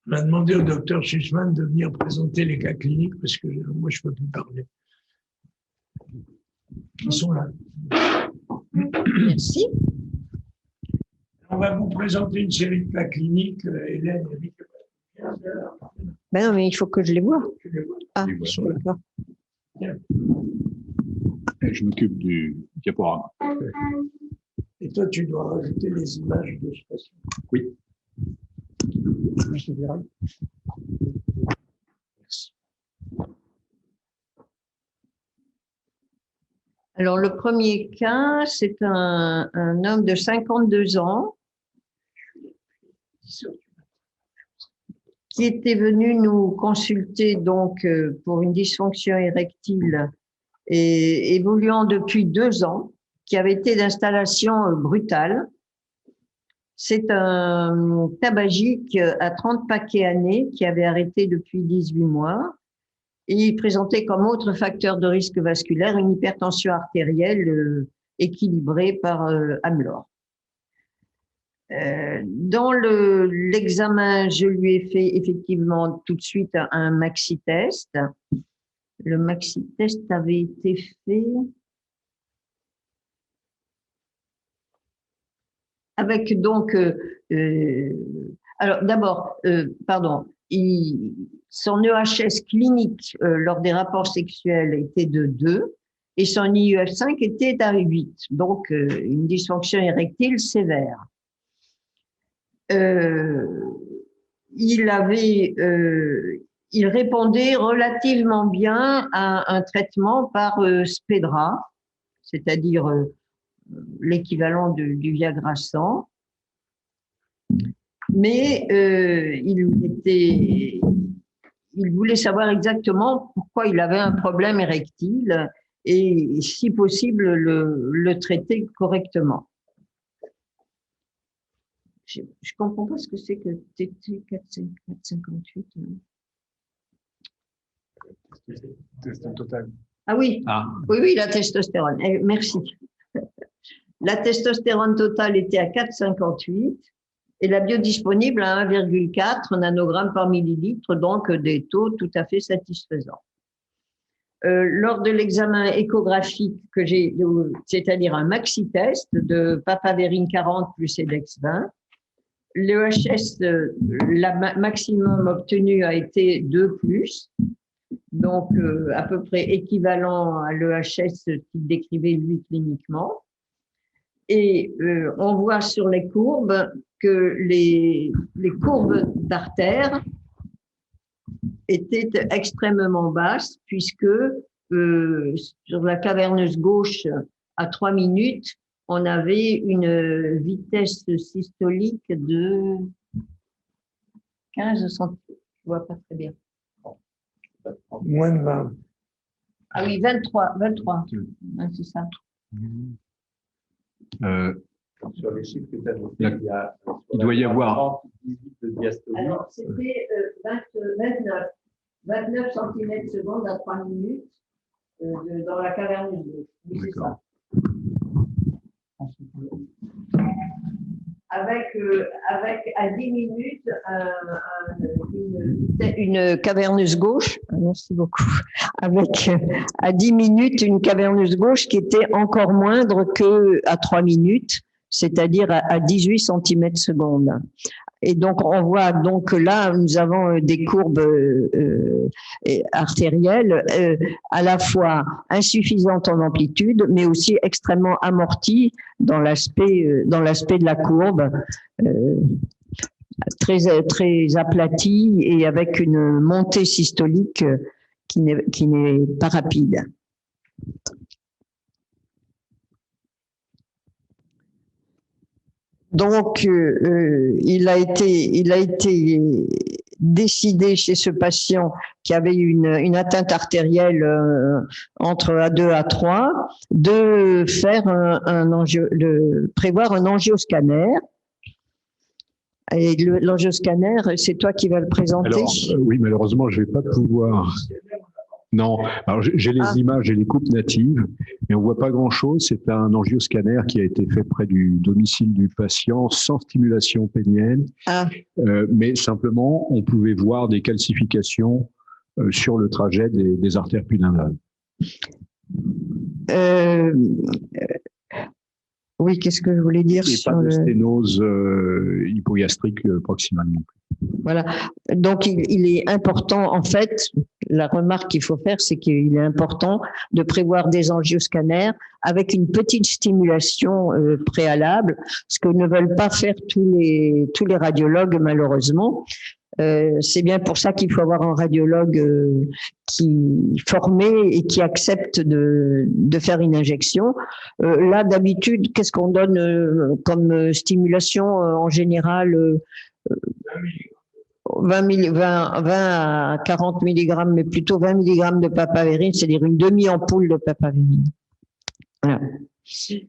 On a demandé au docteur Schussmann de venir présenter les cas cliniques parce que moi, je ne peux plus parler. Ils sont là. Merci. On va vous présenter une série de cas cliniques. Hélène, Eric. Ben non, mais il faut que je les vois. Tu les vois. Ah, Oui, voilà. d'accord. Je m'occupe du diaporama. Et toi, tu dois rajouter les images de ce patient. Oui. Je verrai. Merci. Alors, le premier cas, c'est un homme de 52 ans qui était venu nous consulter donc pour une dysfonction érectile et évoluant depuis 2 ans, qui avait été d'installation brutale. C'est un tabagique à 30 paquets années qui avait arrêté depuis 18 mois. Et il présentait comme autre facteur de risque vasculaire une hypertension artérielle équilibrée par Amelor. Dans l'examen, je lui ai fait effectivement tout de suite un maxi-test. Le maxi-test avait été fait avec donc, alors d'abord, pardon, son EHS clinique lors des rapports sexuels était de 2 et son IUF5 était à 8, donc une dysfonction érectile sévère. Il répondait relativement bien à un traitement par Spedra, c'est-à-dire l'équivalent du Viagra 100. Mais il voulait savoir exactement pourquoi il avait un problème érectile et, si possible, le traiter correctement. Je ne comprends pas ce que c'est que TT 458. Test total. Ah oui, oui, la testostérone. Merci. La testostérone totale était à 4,58 et la biodisponible à 1,4 nanogrammes par millilitre, donc des taux tout à fait satisfaisants. Lors de l'examen échographique que j'ai, c'est-à-dire un maxi-test de papaverine 40 plus EDEX 20, l'EHS, la maximum obtenu a été 2+, donc à peu près équivalent à l'EHS qu'il décrivait lui cliniquement. Et on voit sur les courbes que les courbes d'artères étaient extrêmement basses puisque sur la caverneuse gauche à 3 minutes, on avait une vitesse systolique de 15 cm. Je ne vois pas très bien. Moins de 20. Ah oui, 23. C'est ça. Sur les chiffres que tu as notés, il doit y avoir 18 de diastolie. Alors, c'était 29 cm/s à 3 minutes dans la caverneuse gauche. Oui, c'est ça. Avec à 10 minutes une caverneuse gauche, merci beaucoup, avec à 10 minutes une caverneuse gauche qui était encore moindre qu'à 3 minutes, c'est-à-dire à 18 cm/s. Et donc, on voit donc là, nous avons des courbes artérielles à la fois insuffisantes en amplitude, mais aussi extrêmement amorties dans l'aspect de la courbe, très aplatie et avec une montée systolique qui n'est pas rapide. Donc, il a été décidé chez ce patient qui avait une atteinte artérielle entre A2 et A3 de faire de prévoir un angioscanner. Et l'angioscanner, c'est toi qui vas le présenter. Alors, oui, malheureusement, je ne vais pas pouvoir. Non, alors j'ai les images et les coupes natives, mais on voit pas grand-chose. C'est un angioscanner qui a été fait près du domicile du patient, sans stimulation pénienne, Ah, mais simplement on pouvait voir des calcifications sur le trajet des artères pudendales. euh, oui, qu'est-ce que je voulais dire Et sur pas de le... sténose hypogastrique proximale non plus. Voilà. Donc, il est important, en fait, la remarque qu'il faut faire, c'est qu'il est important de prévoir des angioscanners avec une petite stimulation préalable, ce que ne veulent pas faire tous les radiologues, malheureusement. C'est bien pour ça qu'il faut avoir un radiologue qui formé et qui accepte de faire une injection. Là, d'habitude, qu'est-ce qu'on donne comme stimulation en général 20 à 40 mg, mais plutôt 20 mg de papaverine, c'est-à-dire une demi-ampoule de papaverine. Voilà. Si.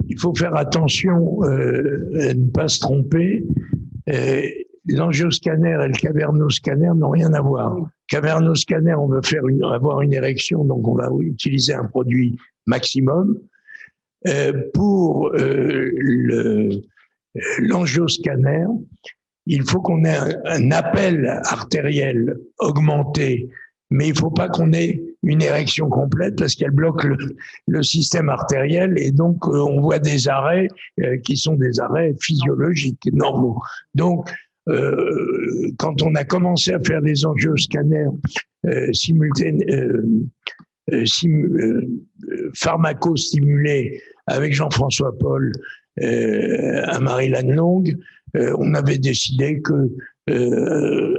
Il faut faire attention à ne pas se tromper. L'angioscanner et le cavernoscanner n'ont rien à voir. Cavernoscanner, on veut avoir une érection, donc on va utiliser un produit maximum. Pour l'angioscanner, il faut qu'on ait un appel artériel augmenté, mais il ne faut pas qu'on ait une érection complète parce qu'elle bloque le système artériel et donc on voit des arrêts qui sont des arrêts physiologiques, normaux. Donc, quand on a commencé à faire des angioscanners pharmacostimulés avec Jean-François Paul à Marie-Lannelongue, on avait décidé que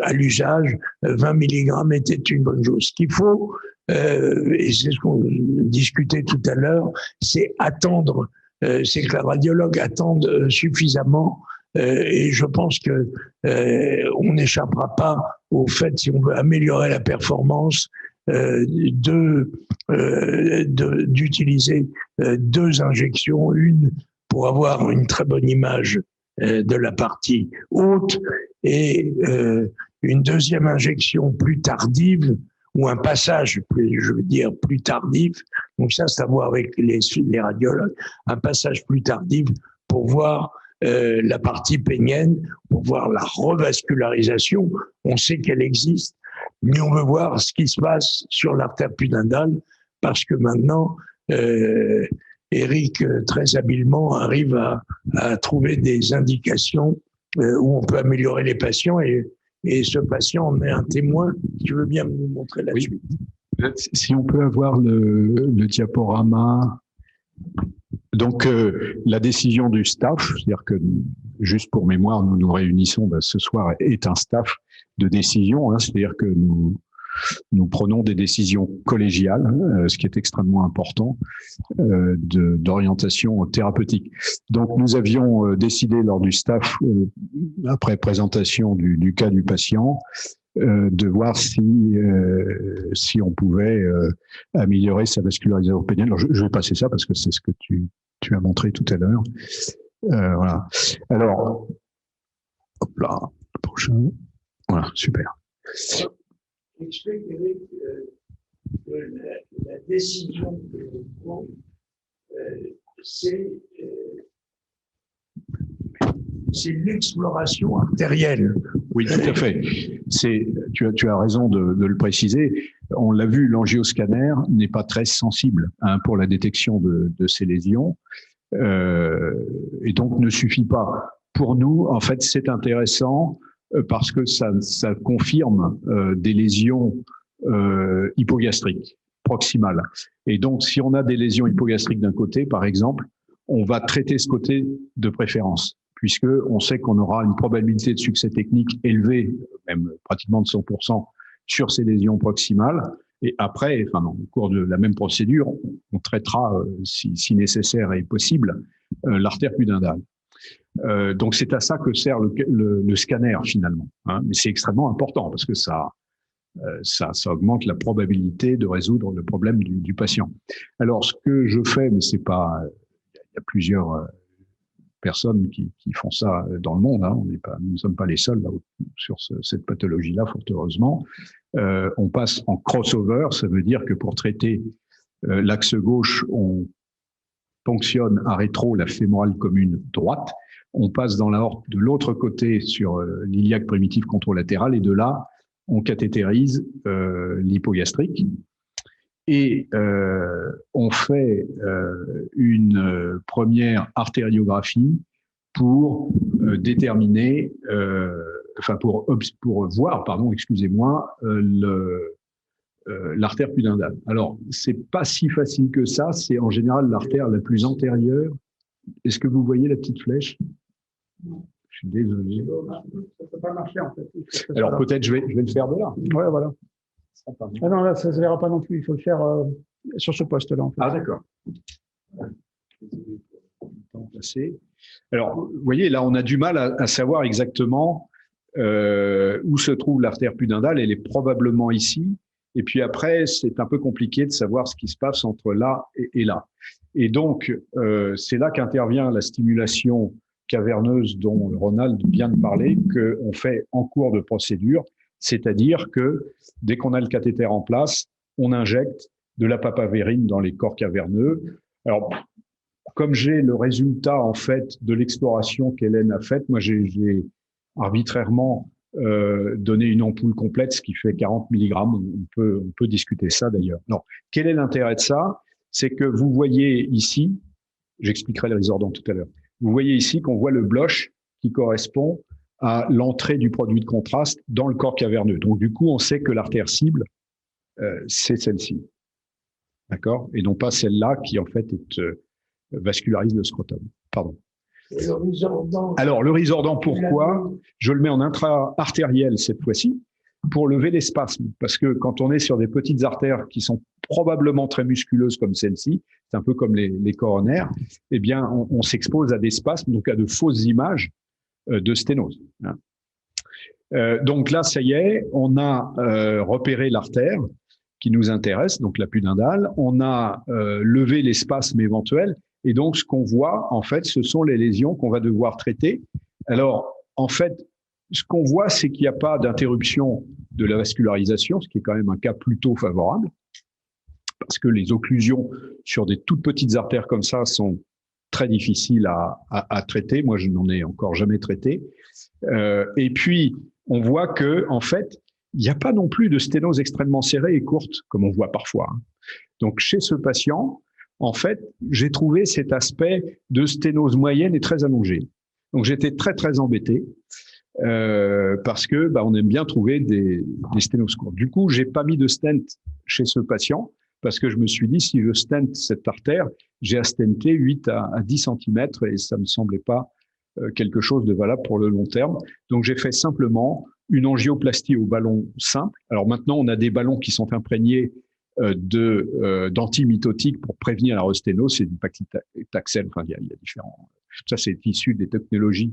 à l'usage, 20 mg était une bonne chose. Ce qu'il faut, et c'est ce qu'on discutait tout à l'heure, c'est attendre, c'est que la radiologue attende suffisamment. Et je pense que on n'échappera pas au fait, si on veut améliorer la performance, d'utiliser 2 injections, une pour avoir une très bonne image de la partie haute et une deuxième injection plus tardive ou un passage, je veux dire, plus tardif. Donc ça, c'est à voir avec les radiologues, un passage plus tardif pour voir la partie pénienne, pour voir la revascularisation. On sait qu'elle existe, mais on veut voir ce qui se passe sur l'artère pudendale parce que maintenant, Eric, très habilement, arrive à trouver des indications où on peut améliorer les patients et ce patient en est un témoin. Tu veux bien nous montrer la suite? Si on peut avoir le diaporama. Donc, la décision du staff, c'est-à-dire que, juste pour mémoire, nous nous réunissons ce soir, est un staff de décision, hein, c'est-à-dire que nous prenons des décisions collégiales, ce qui est extrêmement important, d'orientation thérapeutique. Donc, nous avions décidé lors du staff, après présentation du cas du patient, de voir si on pouvait améliorer sa vascularisation pénienne. Alors, je vais passer ça parce que c'est ce que tu as montré tout à l'heure. Voilà. Alors, hop là, le prochain. Voilà, super. Explique, Eric, que la décision que l'on prend, c'est l'exploration artérielle. Oui, tout à fait. Tu as raison de le préciser. On l'a vu, l'angioscanner n'est pas très sensible pour la détection de ces lésions et donc ne suffit pas. Pour nous, en fait, c'est intéressant parce que ça confirme des lésions hypogastriques proximales. Et donc, si on a des lésions hypogastriques d'un côté, par exemple, on va traiter ce côté de préférence, puisque on sait qu'on aura une probabilité de succès technique élevée, même pratiquement de 100%, sur ces lésions proximales. Et après, au cours de la même procédure, on traitera, si nécessaire et possible, l'artère pudendale. Donc c'est à ça que sert le scanner finalement, hein. Mais c'est extrêmement important parce que ça augmente la probabilité de résoudre le problème du patient. Alors ce que je fais, mais c'est pas, il y a plusieurs personnes qui font ça dans le monde. Hein. Nous ne sommes pas les seuls là, sur cette pathologie-là, fort heureusement. On passe en crossover, ça veut dire que pour traiter l'axe gauche, on ponctionne à rétro la fémorale commune droite. On passe dans l'aorte de l'autre côté sur l'iliaque primitif contralatéral et de là, on cathétérise l'hypogastrique. Et on fait une première artériographie pour déterminer, pour voir, excusez-moi, l'artère pudendale. Alors, c'est pas si facile que ça. C'est en général l'artère la plus antérieure. Est-ce que vous voyez la petite flèche? Je suis désolé. Ça ne peut pas marcher, en fait. Alors, peut-être je vais le faire de là. Ouais, voilà. Ah non, là, ça ne se verra pas non plus. Il faut le faire sur ce poste-là. En fait. Ah, d'accord. Alors, vous voyez, là, on a du mal à savoir exactement où se trouve l'artère pudendale. Elle est probablement ici. Et puis après, c'est un peu compliqué de savoir ce qui se passe entre là et là. Et donc, c'est là qu'intervient la stimulation caverneuse dont Ronald vient de parler, qu'on fait en cours de procédure. C'est-à-dire que dès qu'on a le cathéter en place, on injecte de la papavérine dans les corps caverneux. Alors, comme j'ai le résultat en fait de l'exploration qu'Hélène a faite, moi j'ai arbitrairement donné une ampoule complète, ce qui fait 40 mg. On peut discuter ça d'ailleurs. Alors, quel est l'intérêt de ça? C'est que vous voyez ici, j'expliquerai le Risordan tout à l'heure, vous voyez ici qu'on voit le bloch qui correspond à l'entrée du produit de contraste dans le corps caverneux. Donc, du coup, on sait que l'artère cible, c'est celle-ci. D'accord? Et non pas celle-là qui, en fait, vascularise le scrotum. Pardon. Alors, le Risordan, pourquoi? Je le mets en intra-artériel cette fois-ci pour lever les spasmes. Parce que quand on est sur des petites artères qui sont probablement très musculeuses comme celle-ci, c'est un peu comme les coronaires, eh bien, on s'expose à des spasmes, donc à de fausses images de sténose. Donc là, ça y est, on a repéré l'artère qui nous intéresse, donc la pudendale. On a levé les spasmes éventuels. Et donc, ce qu'on voit, en fait, ce sont les lésions qu'on va devoir traiter. Alors, en fait, ce qu'on voit, c'est qu'il n'y a pas d'interruption de la vascularisation, ce qui est quand même un cas plutôt favorable, parce que les occlusions sur des toutes petites artères comme ça sont très difficiles à traiter. Moi, je n'en ai encore jamais traité. Et puis, on voit que, en fait, il n'y a pas non plus de sténose extrêmement serrée et courte, comme on voit parfois. Donc, chez ce patient, en fait, j'ai trouvé cet aspect de sténose moyenne et très allongée. Donc, j'étais très, très embêté parce que on aime bien trouver des sténoses courtes. Du coup, j'ai pas mis de stent chez ce patient parce que je me suis dit, si je stent cette artère, j'ai à stenter 8 à 10 cm et ça me semblait pas quelque chose de valable pour le long terme. Donc, j'ai fait simplement une angioplastie au ballon simple. Alors maintenant, on a des ballons qui sont imprégnés d'antimitotiques pour prévenir la resténose, c'est du paclitaxel, enfin, il y a différents. Ça, c'est issu des technologies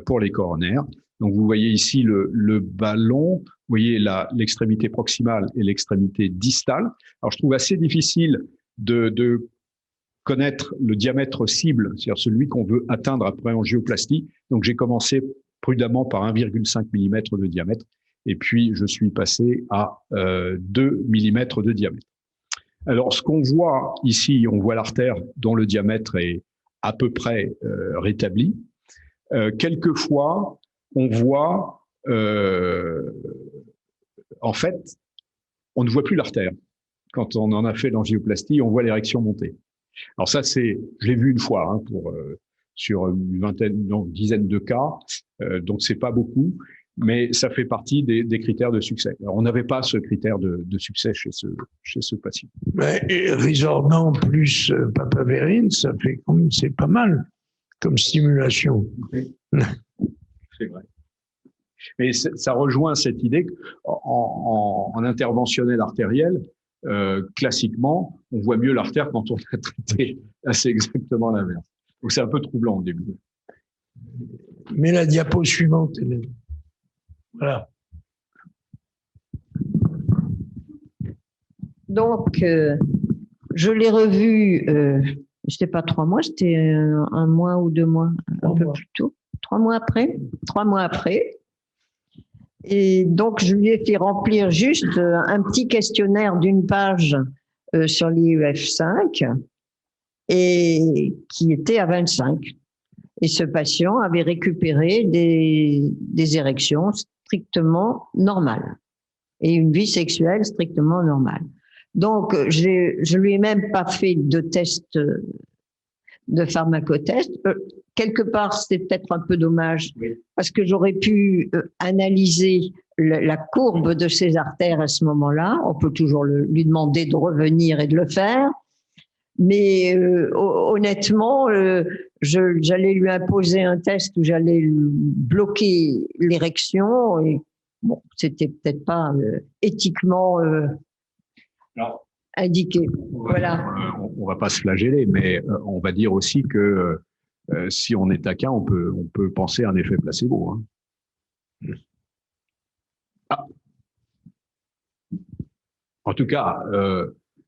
pour les coronaires. Donc, vous voyez ici le ballon, vous voyez l'extrémité proximale et l'extrémité distale. Alors, je trouve assez difficile de connaître le diamètre cible, c'est-à-dire celui qu'on veut atteindre après angioplastie. Donc, j'ai commencé prudemment par 1,5 mm de diamètre. Et puis, je suis passé à 2 mm de diamètre. Alors, ce qu'on voit ici, on voit l'artère dont le diamètre est à peu près rétabli. Quelquefois, on voit, en fait, on ne voit plus l'artère. Quand on en a fait l'angioplastie, on voit l'érection monter. Alors ça, je l'ai vu une fois sur une dizaine de cas, donc c'est pas beaucoup. Mais ça fait partie des critères de succès. Alors, on n'avait pas ce critère de succès chez ce patient. Mais Risordan plus papavérine, ça fait c'est pas mal comme stimulation. Oui. C'est vrai. Mais ça rejoint cette idée qu'en interventionnel artériel, classiquement, on voit mieux l'artère quand on l'a traité. Là, c'est exactement l'inverse. Donc, c'est un peu troublant au début. Mais la diapo suivante, voilà. Donc, je l'ai revu, c'était pas 3 mois, c'était 1 mois ou 2 mois. peu plus tôt, 3 mois après. 3 mois après. Et donc, je lui ai fait remplir juste un petit questionnaire d'une page sur l'IEF5 et qui était à 25. Et ce patient avait récupéré des érections strictement normales et une vie sexuelle strictement normale. Donc, je lui ai même pas fait de test, de pharmacotest. Quelque part, c'était peut-être un peu dommage parce que j'aurais pu analyser la courbe de ses artères à ce moment-là. On peut toujours lui demander de revenir et de le faire. Mais honnêtement, j'allais lui imposer un test où j'allais bloquer l'érection et bon, c'était peut-être pas éthiquement indiqué. Voilà. On va pas se flageller, mais on va dire aussi que si on est taquin, on peut penser à un effet placebo. Hein. Ah. En tout cas,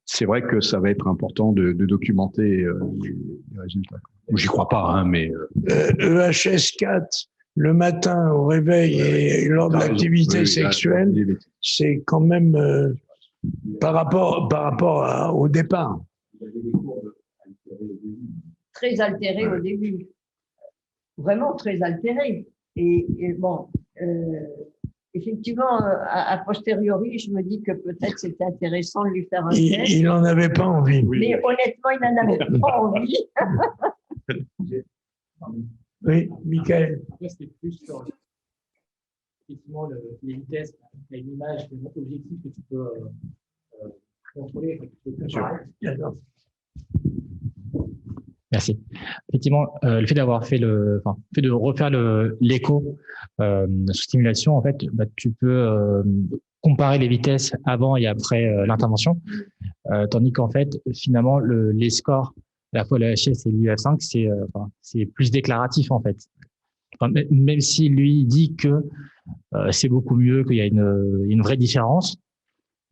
c'est vrai que ça va être important de documenter les résultats. J'y crois pas, hein, mais EHS4 le matin au réveil et lors de l'activité sexuelle, c'est quand même par rapport au départ. Très altéré au début. Vraiment très altéré. Et bon, effectivement, a posteriori, je me dis que peut-être c'était intéressant de lui faire un test. Il n'en avait pas envie. Mais honnêtement, il n'en avait pas envie. Oui, Michael. C'était plus sur effectivement les vitesses, une image, un objectif que tu peux contrôler. Que tu peux Merci. Effectivement, le fait d'avoir fait le fait de refaire l'écho sous stimulation, en fait, tu peux comparer les vitesses avant et après l'intervention, tandis qu'en fait, finalement, les scores, à la fois le HS et l'IEF5, c'est plus déclaratif en fait. Même si lui dit que c'est beaucoup mieux, qu'il y a une vraie différence,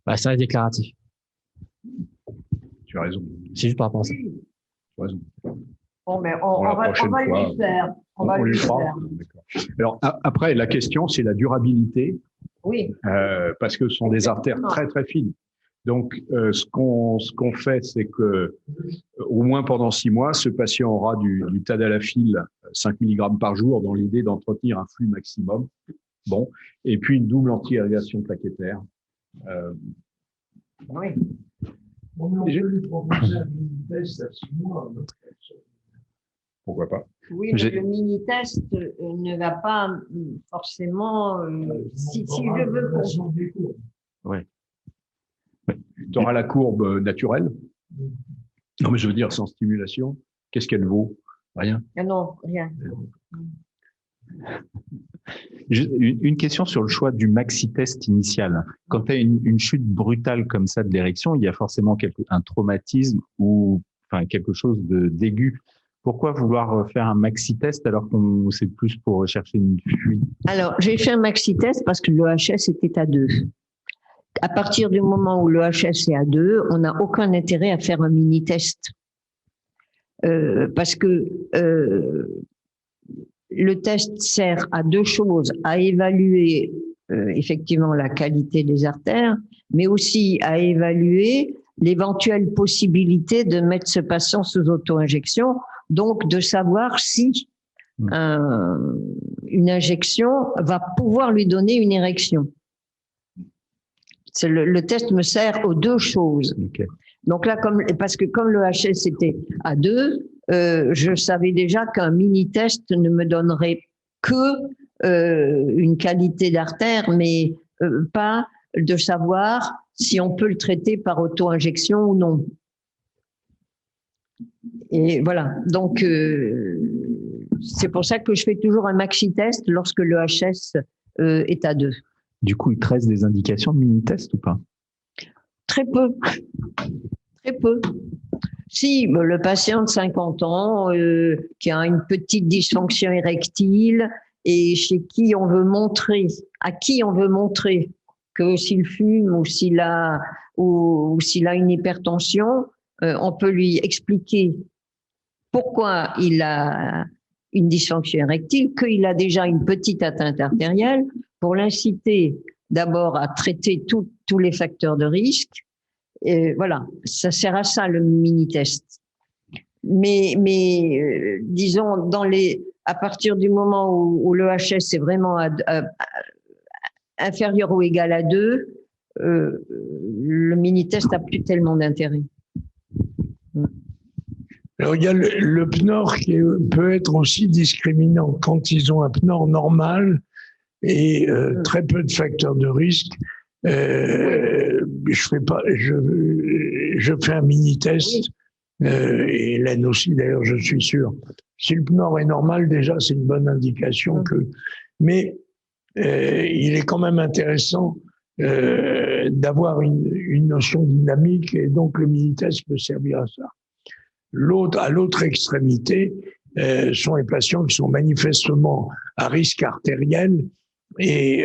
ça reste déclaratif. tu as raison. C'est juste par rapport à ça. Raison. Bon, mais on va lui faire. On va lui faire. Alors, après, la question, c'est la durabilité. Oui. Parce que ce sont des artères très, très fines. Donc, ce qu'on fait, c'est que, au moins pendant 6 mois, ce patient aura du tadalafil 5 mg par jour dans l'idée d'entretenir un flux maximum. Bon. Et puis, une double anti-irrigation plaquettaire. Oui. On peut lui proposer un mini-test à 6 mois. Pourquoi pas? Oui, mais le mini-test ne va pas forcément… si je veux… Oui. Tu auras la courbe naturelle. Non, mais je veux dire, sans stimulation, qu'est-ce qu'elle vaut? Rien. Ah non, rien. Une question sur le choix du maxi-test initial. Quand tu as une chute brutale comme ça de l'érection, il y a forcément un traumatisme ou quelque chose d'aigu. Pourquoi vouloir faire un maxi-test alors qu'on c'est plus pour rechercher une fuite? Alors, j'ai fait un maxi-test parce que l'EHS était à 2. À partir du moment où l'EHS est à 2, on n'a aucun intérêt à faire un mini-test. Parce que le test sert à 2 choses, à évaluer effectivement la qualité des artères, mais aussi à évaluer l'éventuelle possibilité de mettre ce patient sous auto-injection, donc de savoir si une injection va pouvoir lui donner une érection. Le test me sert aux 2 choses. Okay. Donc là, parce que comme le HS était à 2, je savais déjà qu'un mini-test ne me donnerait que une qualité d'artère, mais pas de savoir si on peut le traiter par auto-injection ou non. Et voilà, donc c'est pour ça que je fais toujours un maxi-test lorsque le HS est à 2. Du coup, il te reste des indications de mini-test ou pas? Très peu. Très peu. Si, le patient de 50 ans qui a une petite dysfonction érectile et chez qui on veut montrer, à qui on veut montrer que s'il fume ou s'il a une hypertension, on peut lui expliquer pourquoi il a une dysfonction érectile, qu'il a déjà une petite atteinte artérielle, pour l'inciter d'abord à traiter tous les facteurs de risque. Et voilà, ça sert à ça le mini-test. Mais disons, à partir du moment où l'EHS est vraiment inférieur ou égal à 2, le mini-test n'a plus tellement d'intérêt. Alors, il y a le PNOR qui peut être aussi discriminant. Quand ils ont un PNOR normal et très peu de facteurs de risque, je fais un mini-test, et Hélène aussi d'ailleurs, je suis sûr. Si le PNOR est normal, déjà, c'est une bonne indication que... Mais il est quand même intéressant d'avoir une notion dynamique, et donc le mini-test peut servir à ça. À l'autre extrémité, sont les patients qui sont manifestement à risque artériel et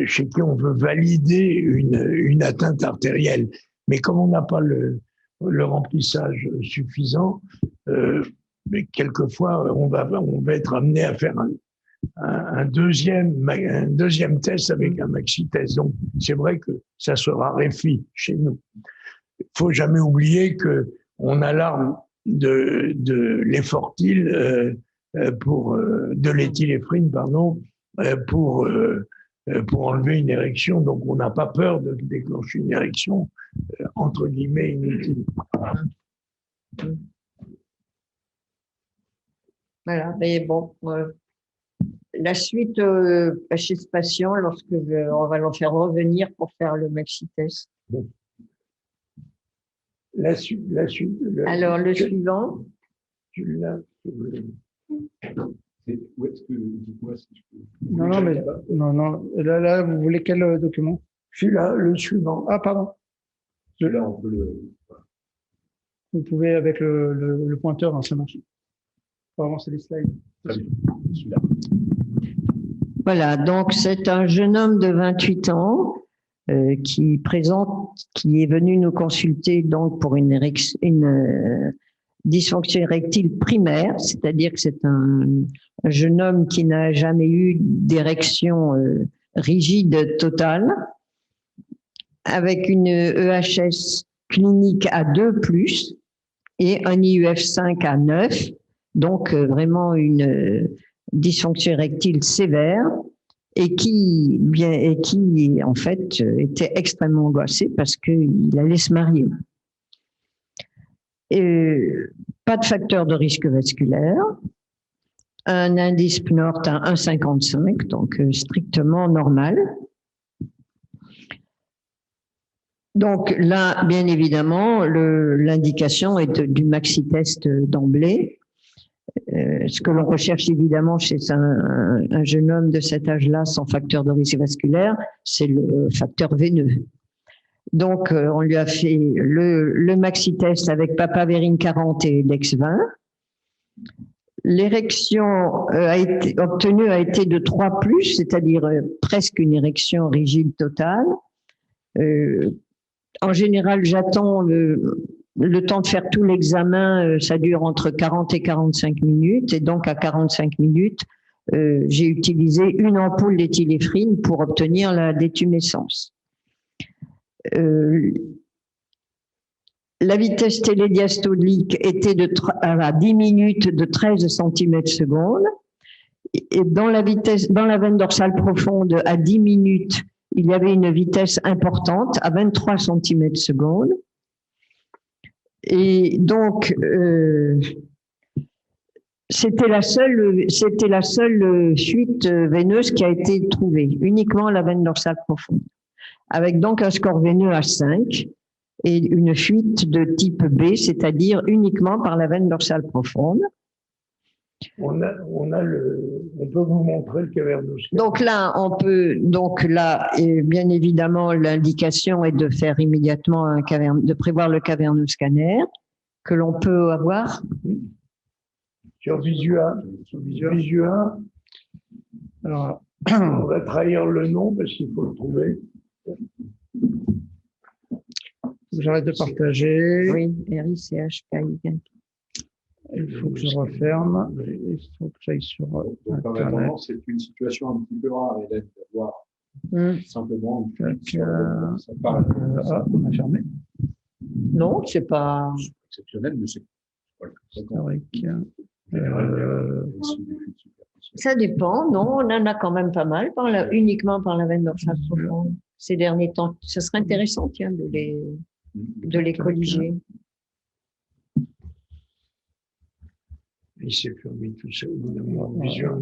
chez qui on veut valider une atteinte artérielle. Mais comme on n'a pas le remplissage suffisant, mais quelquefois on va être amené à faire un deuxième test avec un maxi-test. Donc c'est vrai que ça se raréfie chez nous. Il ne faut jamais oublier qu'on a l'arme de l'effortil, de l'éthyléphrine, pardon, pour enlever une érection. Donc, on n'a pas peur de déclencher une érection, entre guillemets, inutile. Voilà, mais bon, la suite chez ce patient, lorsque on va l'en faire revenir pour faire le maxi-test. La suite. Alors, le suivant. Tu l'as. Non, mais non. Là, vous voulez quel document? Celui-là, le suivant. Ah, pardon. Celui-là, on peut Vous pouvez avec le pointeur, hein, ça marche. Pour avancer les slides. celui-là. Voilà, donc c'est un jeune homme de 28 ans qui est venu nous consulter donc pour une dysfonction érectile primaire, c'est-à-dire que c'est un jeune homme qui n'a jamais eu d'érection rigide totale, avec une EHS clinique à 2+, et un IUF5 à 9, donc vraiment une dysfonction érectile sévère, et qui en fait était extrêmement angoissé parce qu'il allait se marier. Pas de facteur de risque vasculaire, un indice PNORT à 1,55, donc strictement normal. Donc là, bien évidemment, l'indication est du maxi-test d'emblée. Ce que l'on recherche évidemment chez un jeune homme de cet âge-là sans facteur de risque vasculaire, c'est le facteur veineux. Donc, on lui a fait le maxi-test avec papaverine 40 et Dex 20. L'érection obtenue a été de 3+, c'est-à-dire presque une érection rigide totale. En général, j'attends le temps de faire tout l'examen, ça dure entre 40 et 45 minutes. Et donc, à 45 minutes, j'ai utilisé une ampoule d'éthyléphrine pour obtenir la détumescence. La vitesse télédiastolique était à 10 minutes de 13 cm/s. Et dans la veine dorsale profonde, à 10 minutes, il y avait une vitesse importante à 23 cm/s. Et donc, c'était la seule fuite veineuse qui a été trouvée, uniquement la veine dorsale profonde, avec donc un score veineux à 5 et une fuite de type B, c'est-à-dire uniquement par la veine dorsale profonde. On peut vous montrer le cavernoscanner. Donc là, bien évidemment, l'indication est de faire immédiatement de prévoir le cavernoscanner que l'on peut avoir. Sur Visua. Alors, on va trahir le nom parce qu'il faut le trouver. J'arrête de partager. Oui, RICHKI. Il faut que je referme. Il faut que j'aille sur Donc, en Internet. attendant, c'est une situation un petit peu rare, Hélène, d'avoir simplement une fuite sur ça paraît On a fermé. Non, c'est pas. exceptionnel, mais c'est pas Historique. Ça dépend, non, on en a quand même pas mal, uniquement par la veine dorsale profonde ces derniers temps. Ce serait intéressant, tiens, de les colliger. Il s'est fermé tout seul. Vision,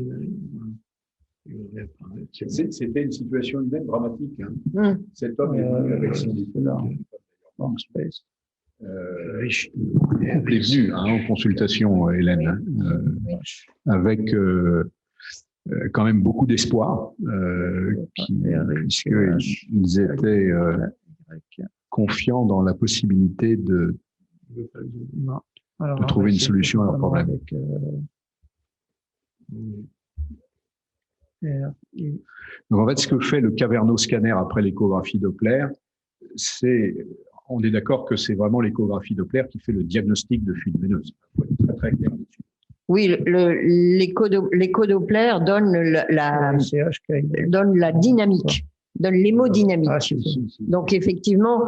c'était une situation humaine dramatique. Hein. Cet homme est venu avec son Space. est venu en consultation, Hélène, avec quand même beaucoup d'espoir, puisqu'ils étaient confiants dans la possibilité de trouver une solution à leur problème. Donc en fait, ce que fait le cavernoscanner après l'échographie Doppler, on est d'accord que c'est vraiment l'échographie Doppler qui fait le diagnostic de fuite veineuse. Il faut être très très clair là-dessus. Oui, l'écho Doppler donne la dynamique, donne l'hémodynamique. Donc effectivement,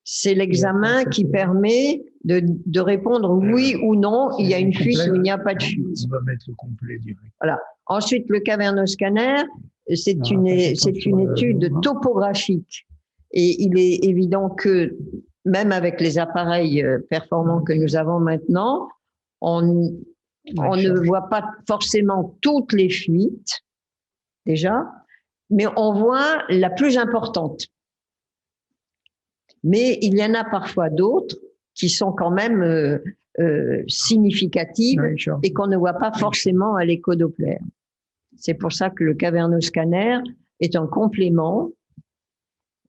c'est l'examen qui permet de répondre oui ou non, il y a une fuite ou il n'y a pas de fuite. On va mettre le complet direct. Voilà. Ensuite, le cavernoscanner, c'est une étude topographique. Et il est évident que même avec les appareils performants que nous avons maintenant, on ne voit pas forcément toutes les fuites, déjà, mais on voit la plus importante. Mais il y en a parfois d'autres qui sont quand même significatives et qu'on ne voit pas forcément à l'écho Doppler. C'est pour ça que le cavernoscanner est un complément,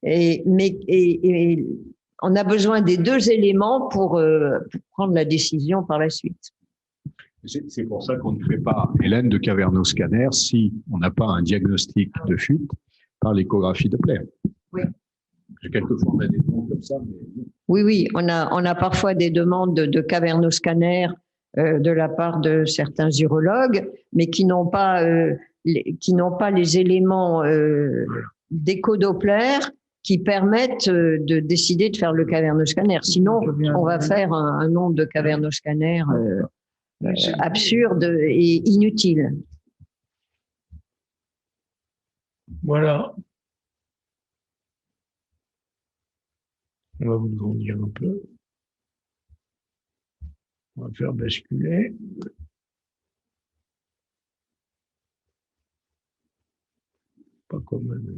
mais on a besoin des deux éléments pour prendre la décision par la suite. C'est pour ça qu'on ne fait pas, Hélène, de cavernoscanner si on n'a pas un diagnostic de fuite par l'échographie Doppler. Oui. Quelquefois, on a des demandes comme ça. Mais... Oui, on a parfois des demandes de cavernoscanner de la part de certains urologues, mais qui n'ont pas les éléments d'écho-Doppler qui permettent de décider de faire le cavernoscanner. Sinon, on va faire un nombre de cavernoscanners absurde et inutile. Voilà. On va vous grandir un peu. On va faire basculer. Pas comme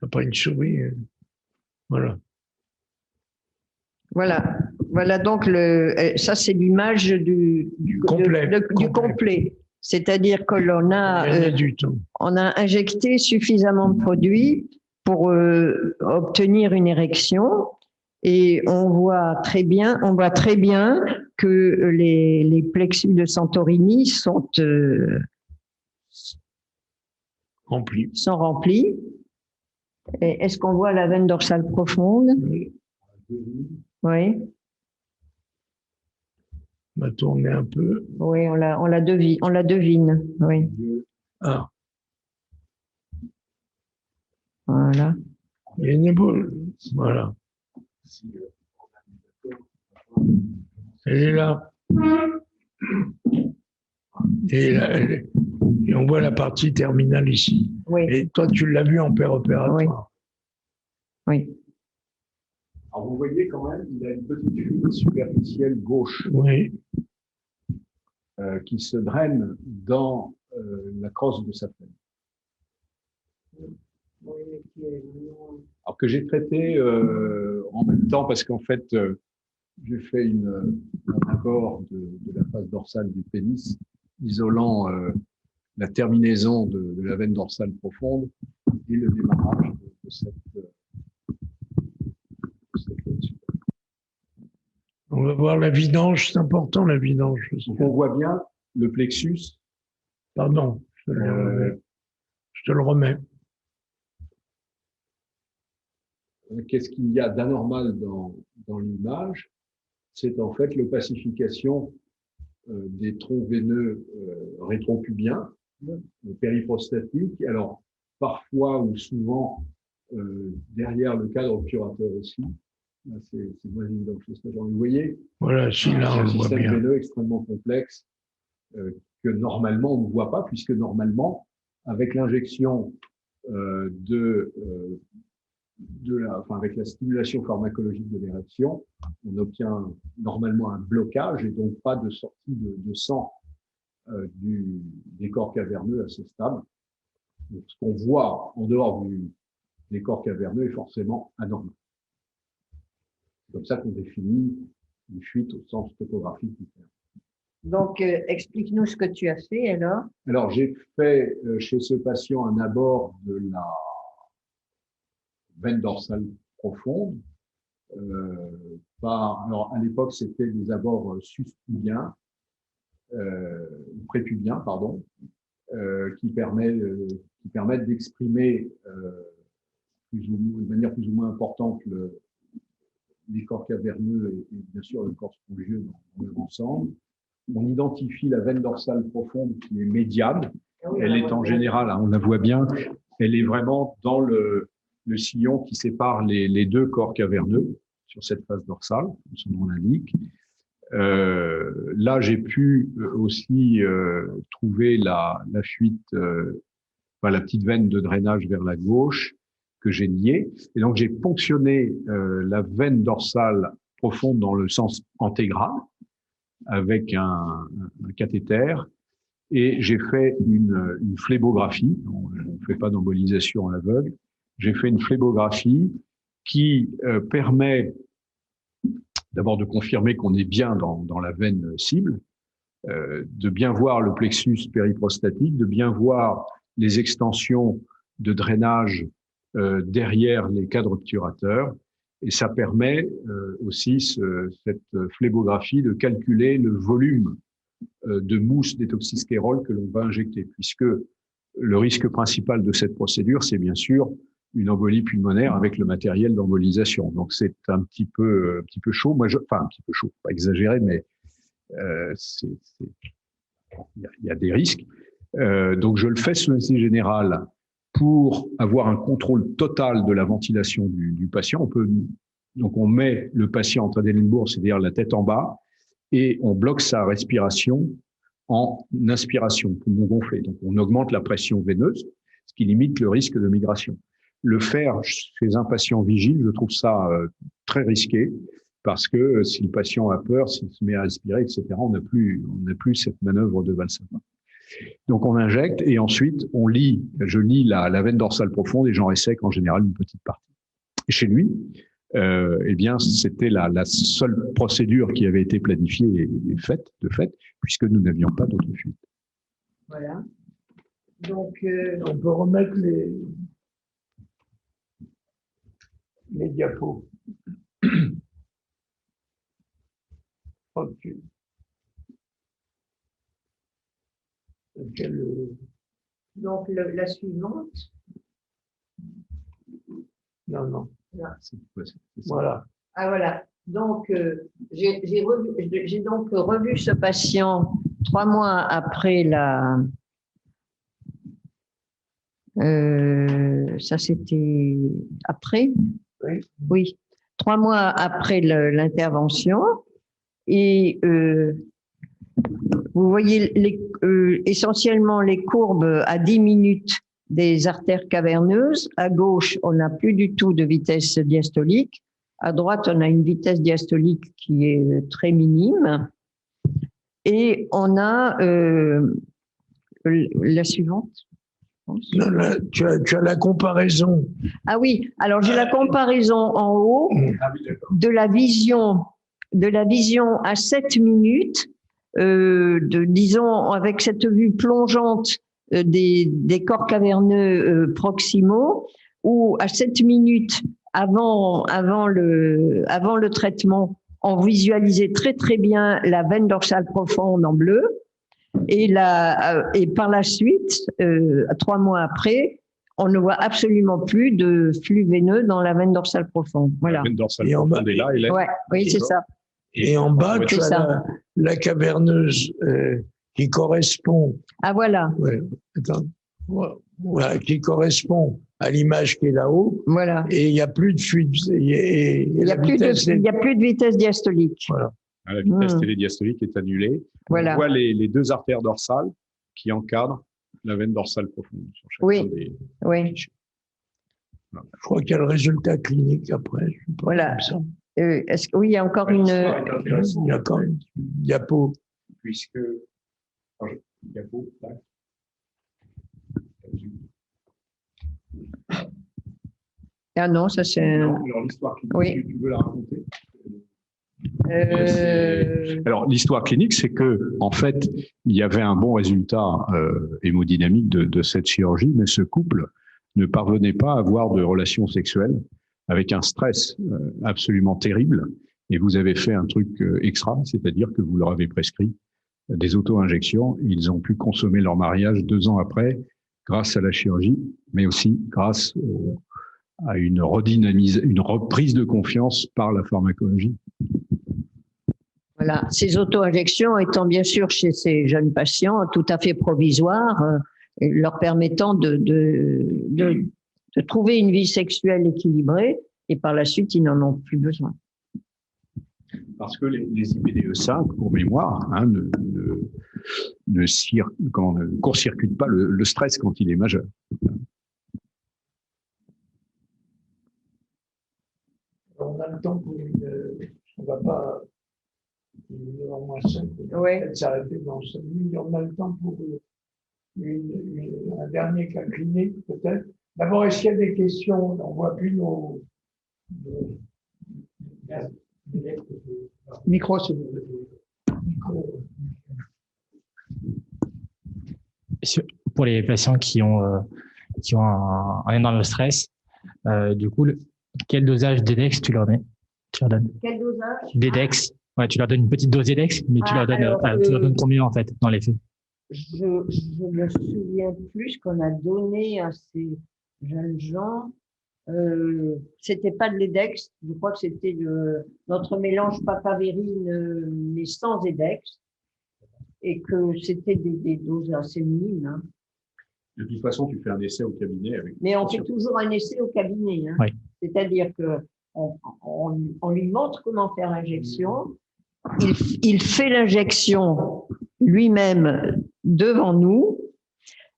t'as pas une souris. Voilà. Voilà donc ça c'est l'image du complet. C'est-à-dire que l'on on a injecté suffisamment de produit pour obtenir une érection et on voit très bien que les plexus de Santorini sont remplis. Est-ce qu'on voit la veine dorsale profonde? Oui. On va tourner un peu. Oui, on la devine. Oui. Ah. Voilà. Il y a une boule. Voilà. Elle est là. Et on voit la partie terminale ici. Oui. Et toi, tu l'as vu en péropératoire. Oui. Alors, vous voyez quand même, il a une petite fuite superficielle gauche qui se draine dans la crosse de sa femme. Alors que j'ai traité en même temps parce qu'en fait, j'ai fait un abord de la face dorsale du pénis, isolant la terminaison de la veine dorsale profonde et le démarrage de cette veine supérieure. On va voir la vidange, c'est important la vidange. Donc on voit bien le plexus. Pardon, je te le remets. Qu'est-ce qu'il y a d'anormal dans l'image? c'est en fait l'opacification des troncs veineux rétropubiens, périprostatiques. Alors, parfois ou souvent, derrière le cadre obturateur aussi. Là, c'est moins évident que ce stagiaire. Vous voyez, Voilà, si là, on un le voit système bien. veineux extrêmement complexe que normalement on ne voit pas, puisque normalement, avec l'injection avec la stimulation pharmacologique de l'érection, on obtient normalement un blocage et donc pas de sortie de sang des corps caverneux à ce stade. Donc, ce qu'on voit en dehors des corps caverneux est forcément anormal. C'est comme ça qu'on définit une fuite au sens topographique du terme. Donc, explique-nous ce que tu as fait alors. Alors, j'ai fait chez ce patient un abord de la veine dorsale profonde. Alors, à l'époque, c'était des abords suspubiens, prépubiens, pardon, qui permettent d'exprimer de manière plus ou moins importante les corps caverneux et bien sûr le corps spongieux dans leur ensemble. On identifie la veine dorsale profonde qui est médiane. Elle est en général, on la voit bien, elle est vraiment dans le sillon qui sépare les deux corps caverneux sur cette face dorsale, comme son nom l'indique. Là, j'ai pu aussi trouver la fuite, la petite veine de drainage vers la gauche que j'ai liée. Et donc, j'ai ponctionné la veine dorsale profonde dans le sens antégral avec un cathéter et j'ai fait une phlébographie. On ne fait pas d'embolisation à l'aveugle. J'ai fait une phlébographie qui permet d'abord de confirmer qu'on est bien dans la veine cible, de bien voir le plexus périprostatique, de bien voir les extensions de drainage derrière les cadres obturateurs. Et ça permet aussi, cette phlébographie, de calculer le volume de mousse détoxysclérol que l'on va injecter, puisque le risque principal de cette procédure, c'est bien sûr une embolie pulmonaire avec le matériel d'embolisation. Donc, c'est un petit peu chaud. Enfin, un petit peu chaud, pas exagéré, mais il y a des risques. Donc, je le fais sous anesthésie générale pour avoir un contrôle total de la ventilation du patient. Donc, on met le patient en Trendelenburg, c'est-à-dire la tête en bas, et on bloque sa respiration en inspiration, poumon gonflé. Donc, on augmente la pression veineuse, ce qui limite le risque de migration. Le faire chez un patient vigile, je trouve ça très risqué, parce que si le patient a peur, s'il se met à respirer, etc., on n'a plus cette manœuvre de Valsalva. Donc, on injecte et ensuite, je lis la veine dorsale profonde et j'en ressèque en général une petite partie. Et chez lui, eh bien, c'était la seule procédure qui avait été planifiée et faite, puisque nous n'avions pas d'autre fuite. Voilà. Donc, on peut remettre les diapos. Okay. Donc, la suivante. Non. Là. Voilà. Ah, voilà. Donc, j'ai donc revu ce patient 3 mois après ça, c'était après? Oui. 3 mois après l'intervention. Et vous voyez essentiellement les courbes à 10 minutes des artères caverneuses. À gauche, on n'a plus du tout de vitesse diastolique. À droite, on a une vitesse diastolique qui est très minime. Et on a la suivante. Non, là, tu as la comparaison. Ah oui, alors j'ai la comparaison en haut de la vision à 7 minutes, disons avec cette vue plongeante des corps caverneux proximaux, où à 7 minutes avant le traitement, on visualisait très très bien la veine dorsale profonde en bleu. Et par la suite, 3 mois après, on ne voit absolument plus de flux veineux dans la veine dorsale profonde. Voilà. La veine dorsale profonde est là. Ouais, oui, c'est ça. Et en bas, tu C'est as ça. la caverneuse qui correspond, Ah, voilà, ouais, attends, voilà, qui correspond à l'image qui est là-haut. voilà. Et il n'y a plus de fuite. Il n'y a plus de vitesse diastolique. Voilà. La vitesse Hmm. télédiastolique est annulée. Voilà. On voit les deux artères dorsales qui encadrent la veine dorsale profonde sur chacun Oui. des Oui. clichés. Je crois qu'il y a le résultat clinique après. Je sais pas, Voilà. comme ça. Oui, il y a encore une. Il y a quand même une diapo. Puisque diapo, tac. Ah non, ça c'est. Alors l'histoire clinique, Oui. tu veux la raconter? Euh, Alors l'histoire clinique, c'est que en fait, il y avait un bon résultat hémodynamique de cette chirurgie, mais ce couple ne parvenait pas à avoir de relations sexuelles avec un stress absolument terrible. Et vous avez fait un truc extra, c'est-à-dire que vous leur avez prescrit des auto-injections. Ils ont pu consommer leur mariage 2 ans après, grâce à la chirurgie, mais aussi grâce à une reprise de confiance par la pharmacologie. Voilà, ces auto-injections étant bien sûr chez ces jeunes patients tout à fait provisoires, leur permettant de trouver une vie sexuelle équilibrée, et par la suite, ils n'en ont plus besoin. Parce que les IPDE5, pour mémoire, hein, ne court-circuitent pas le stress quand il est majeur. On a le temps pour on ne va pas. Oui. S'arrêter dans 5 minutes. On a le temps pour un dernier cas clinique, peut-être. D'abord, est-ce qu'il y a des questions? On ne voit plus nos Micro, c'est Pour les patients qui ont un énorme stress, du coup, quel dosage d'EDEX tu leur donnes? Quel dosage? D'EDEX. Ouais, tu leur donnes une petette dose d'EDEX, mais tu leur donnes combien en fait dans les faits? Je me souviens plus ce qu'on a donné à ces jeunes gens. C'était pas de l'EDEX, je crois que c'était notre mélange papavérine mais sans EDEX, et que c'était des doses assez minimes. Hein. De toute façon, tu fais un essai au cabinet avec. Mais on fait toujours un essai au cabinet. Hein. Oui. C'est-à-dire que on lui montre comment faire l'injection. Il fait l'injection lui-même devant nous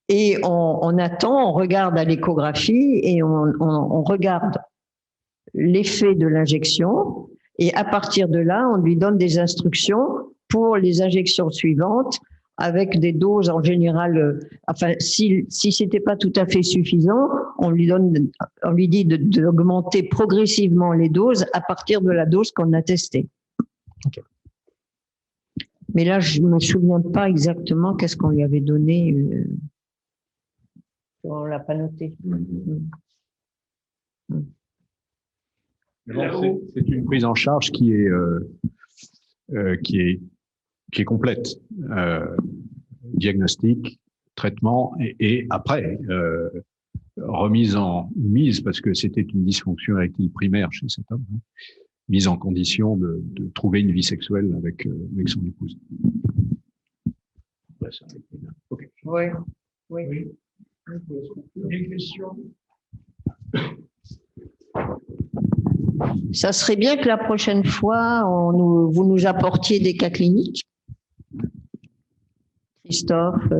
et on attend, on regarde à l'échographie et on regarde l'effet de l'injection et à partir de là, on lui donne des instructions pour les injections suivantes avec des doses en général, enfin, si c'était pas tout à fait suffisant, on lui dit d'augmenter progressivement les doses à partir de la dose qu'on a testée. Okay. Mais là, je me souviens pas exactement qu'est-ce qu'on lui avait donné. On l'a pas noté. C'est une prise en charge qui est complète. Diagnostic, traitement et après mise parce que c'était une dysfonction érectile primaire chez cet homme, hein, mise en condition de trouver une vie sexuelle avec son épouse. Okay. Oui. Oui. Des questions? Ça serait bien que la prochaine fois, vous nous apportiez des cas cliniques. Christophe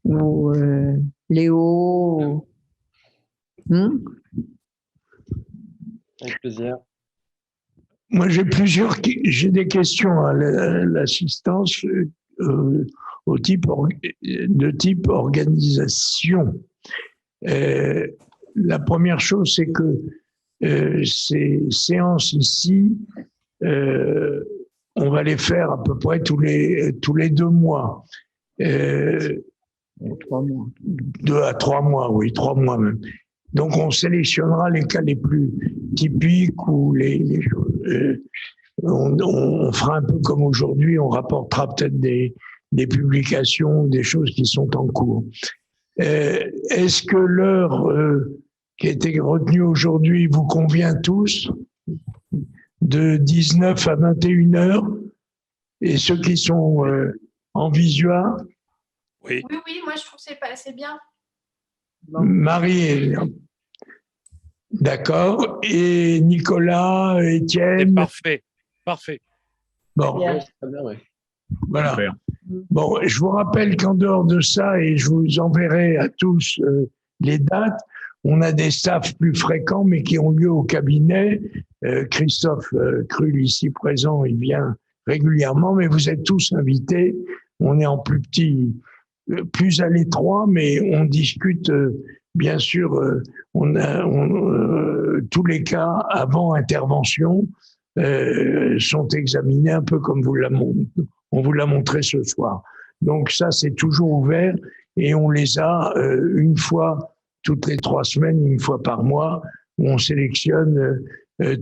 ou Léo. Avec plaisir. Moi, j'ai des questions à l'assistance de type organisation. La première chose, c'est que ces séances ici, on va les faire à peu près tous les 2 mois. 3 mois. 2 à 3 mois, oui, 3 mois même. Donc, on sélectionnera les cas les plus typiques ou on fera un peu comme aujourd'hui, on rapportera peut-être des publications, des choses qui sont en cours. Est-ce que l'heure qui a été retenue aujourd'hui vous convient tous? de 19 à 21 heures. Et ceux qui sont en visuel, Oui, moi je trouve que c'est bien. Marie est d'accord, et Nicolas, C'est Étienne. parfait. Bon, Bien. Très bien, oui. voilà. Super. Bon, je vous rappelle qu'en dehors de ça, et je vous enverrai à tous les dates, on a des staffs plus fréquents, mais qui ont lieu au cabinet. Christophe Krull, ici présent, il vient régulièrement, mais vous êtes tous invités. On est en plus petit, plus à l'étroit, mais on discute, bien sûr, tous les cas avant intervention sont examinés un peu comme on vous l'a montré ce soir. Donc ça, c'est toujours ouvert et on les a une fois toutes les 3 semaines, une fois par mois, où on sélectionne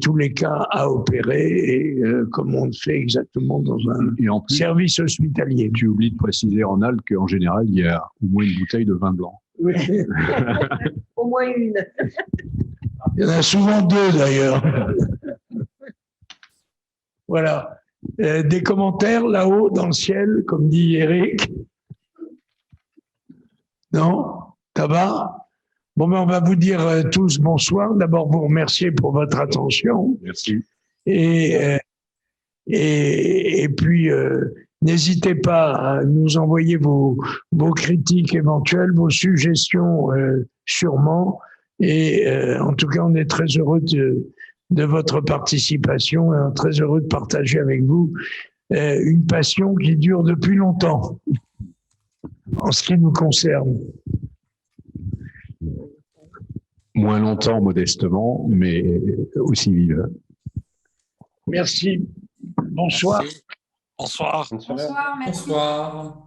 tous les cas à opérer et comme on le fait exactement dans un Et en plus, service hospitalier. tu oublies de préciser, Ronald, qu'en général, il y a au moins une bouteille de vin blanc. Oui. Au moins une. Il y en a souvent 2 d'ailleurs. Voilà. Des commentaires là-haut dans le ciel, comme dit Eric? Non? Ça va? Bon, ben on va vous dire tous bonsoir. D'abord, vous remercier pour votre attention. Merci. Et puis, n'hésitez pas à nous envoyer vos critiques éventuelles, vos suggestions sûrement. Et en tout cas, on est très heureux de votre participation et très heureux de partager avec vous une passion qui dure depuis longtemps en ce qui nous concerne. Moins longtemps, modestement, mais aussi vive. Merci. Bonsoir. Merci. Bonsoir. Bonsoir, merci. Bonsoir.